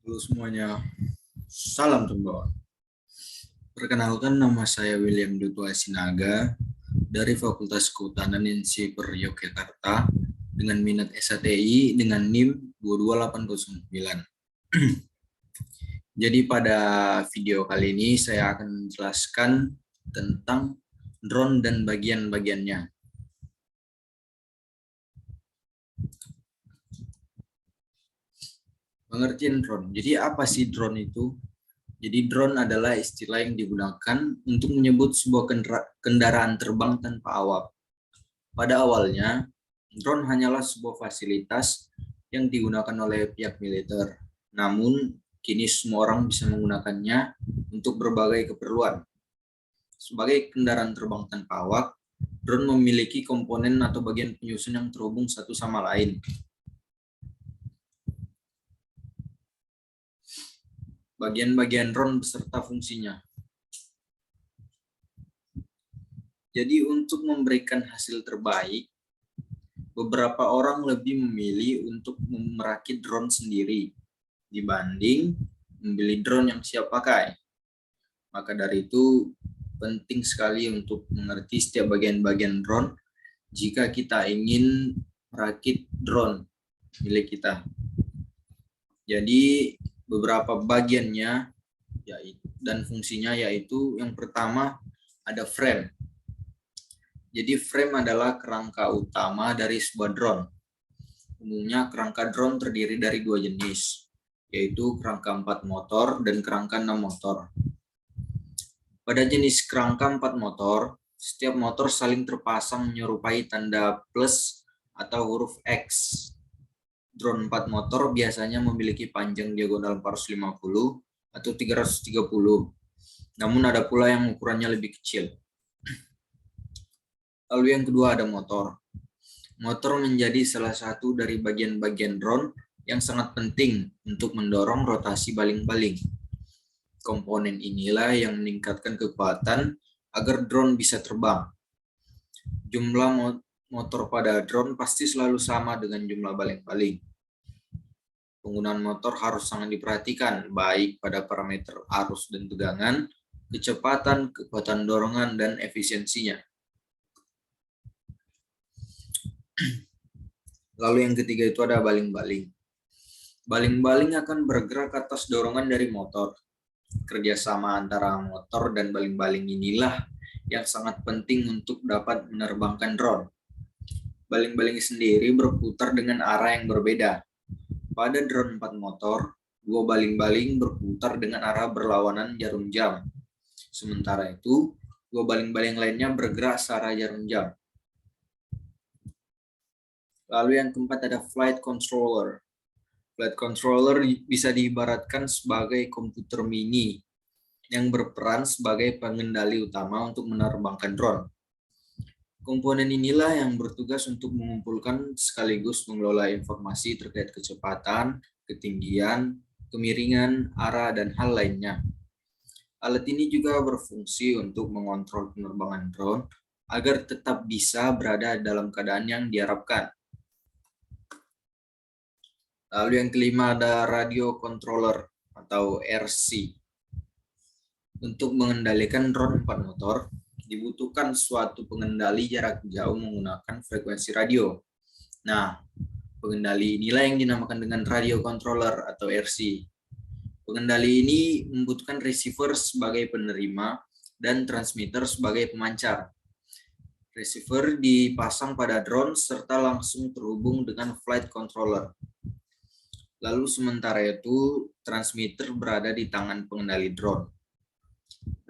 Halo semuanya, salam tembawan. Perkenalkan, nama saya William Dutu Asinaga dari Fakultas Kehutanan INSIPER Yogyakarta dengan minat SATI dengan NIM 22809. Jadi pada video kali ini saya akan menjelaskan tentang drone dan bagian-bagiannya. Pengertian drone. Jadi apa sih drone itu? Jadi drone adalah istilah yang digunakan untuk menyebut sebuah kendaraan terbang tanpa awak. Pada awalnya, drone hanyalah sebuah fasilitas yang digunakan oleh pihak militer. Namun, kini semua orang bisa menggunakannya untuk berbagai keperluan. Sebagai kendaraan terbang tanpa awak, drone memiliki komponen atau bagian penyusun yang terhubung satu sama lain. Bagian-bagian drone beserta fungsinya. Jadi untuk memberikan hasil terbaik, beberapa orang lebih memilih untuk merakit drone sendiri dibanding membeli drone yang siap pakai. Maka dari itu penting sekali untuk mengerti setiap bagian-bagian drone jika kita ingin merakit drone milik kita. Jadi beberapa bagiannya dan fungsinya yaitu yang pertama ada frame. Jadi frame adalah kerangka utama dari sebuah drone. Umumnya kerangka drone terdiri dari dua jenis, yaitu kerangka 4 motor dan kerangka 6 motor. Pada jenis kerangka 4 motor, setiap motor saling terpasang menyerupai tanda plus atau huruf X. Drone 4 motor biasanya memiliki panjang diagonal 450 atau 330. Namun ada pula yang ukurannya lebih kecil. Lalu yang kedua ada motor. Motor menjadi salah satu dari bagian-bagian drone yang sangat penting untuk mendorong rotasi baling-baling. Komponen inilah yang meningkatkan kekuatan agar drone bisa terbang. Jumlah motor pada drone pasti selalu sama dengan jumlah baling-baling. Penggunaan motor harus sangat diperhatikan, baik pada parameter arus dan tegangan, kecepatan, kekuatan dorongan, dan efisiensinya. Lalu yang ketiga itu ada baling-baling. Baling-baling akan bergerak atas dorongan dari motor. Kerjasama antara motor dan baling-baling inilah yang sangat penting untuk dapat menerbangkan drone. Baling-baling sendiri berputar dengan arah yang berbeda. Pada drone 4 motor, dua baling-baling berputar dengan arah berlawanan jarum jam. Sementara itu, dua baling-baling lainnya bergerak searah jarum jam. Lalu yang keempat ada flight controller. Flight controller bisa diibaratkan sebagai komputer mini yang berperan sebagai pengendali utama untuk menerbangkan drone. Komponen inilah yang bertugas untuk mengumpulkan sekaligus mengelola informasi terkait kecepatan, ketinggian, kemiringan, arah, dan hal lainnya. Alat ini juga berfungsi untuk mengontrol penerbangan drone agar tetap bisa berada dalam keadaan yang diharapkan. Lalu yang kelima ada radio controller atau RC. Untuk mengendalikan drone 4 motor, dibutuhkan suatu pengendali jarak jauh menggunakan frekuensi radio. Nah, pengendali inilah yang dinamakan dengan radio controller atau RC. Pengendali ini membutuhkan receiver sebagai penerima dan transmitter sebagai pemancar. Receiver dipasang pada drone serta langsung terhubung dengan flight controller. Lalu sementara itu, transmitter berada di tangan pengendali drone.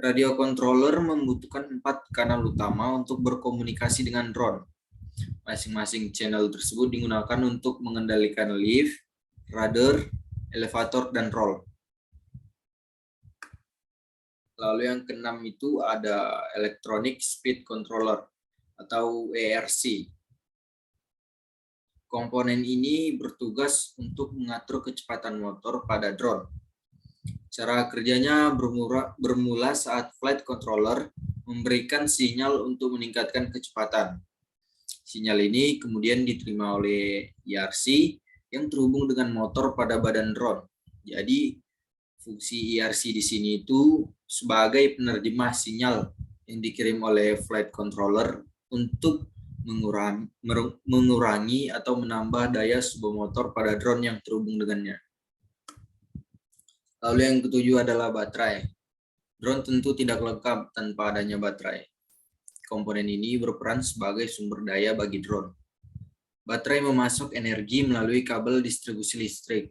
Radio controller membutuhkan 4 kanal utama untuk berkomunikasi dengan drone. Masing-masing channel tersebut digunakan untuk mengendalikan lift, rudder, elevator, dan roll. Lalu yang keenam itu ada electronic speed controller atau ERC. Komponen ini bertugas untuk mengatur kecepatan motor pada drone. Cara kerjanya bermula saat flight controller memberikan sinyal untuk meningkatkan kecepatan. Sinyal ini kemudian diterima oleh ERC yang terhubung dengan motor pada badan drone. Jadi fungsi IRC di sini itu sebagai penerjemah sinyal yang dikirim oleh flight controller untuk mengurangi atau menambah daya sebuah motor pada drone yang terhubung dengannya. Lalu yang ketujuh adalah baterai. Drone tentu tidak lengkap tanpa adanya baterai. Komponen ini berperan sebagai sumber daya bagi drone. Baterai memasok energi melalui kabel distribusi listrik.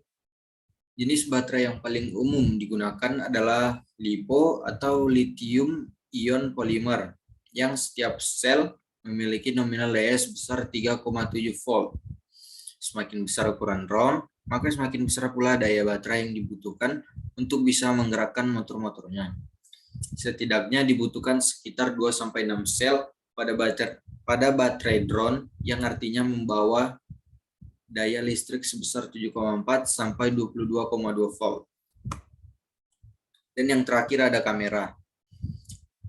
Jenis baterai yang paling umum digunakan adalah LiPo atau lithium ion polymer yang setiap sel memiliki nominal daya sebesar 3,7 volt. Semakin besar ukuran drone, maka semakin besar pula daya baterai yang dibutuhkan untuk bisa menggerakkan motor-motornya. Setidaknya dibutuhkan sekitar 2-6 sel pada baterai drone yang artinya membawa daya listrik sebesar 7,4 sampai 22,2 volt. Dan yang terakhir ada kamera.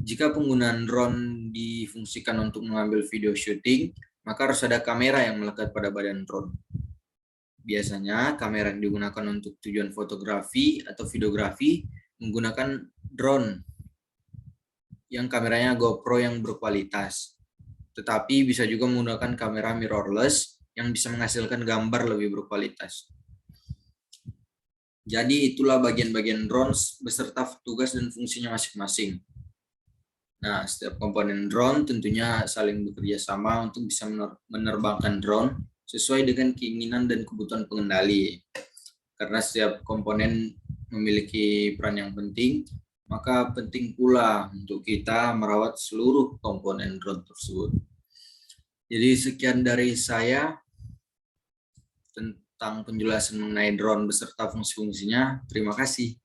Jika penggunaan drone difungsikan untuk mengambil video shooting, maka harus ada kamera yang melekat pada badan drone. Biasanya kamera yang digunakan untuk tujuan fotografi atau videografi menggunakan drone yang kameranya GoPro yang berkualitas. Tetapi bisa juga menggunakan kamera mirrorless yang bisa menghasilkan gambar lebih berkualitas. Jadi itulah bagian-bagian drone beserta tugas dan fungsinya masing-masing. Nah, setiap komponen drone tentunya saling bekerja sama untuk bisa menerbangkan drone sesuai dengan keinginan dan kebutuhan pengendali. Karena setiap komponen memiliki peran yang penting, maka penting pula untuk kita merawat seluruh komponen drone tersebut. Jadi sekian dari saya tentang penjelasan mengenai drone beserta fungsi-fungsinya. Terima kasih.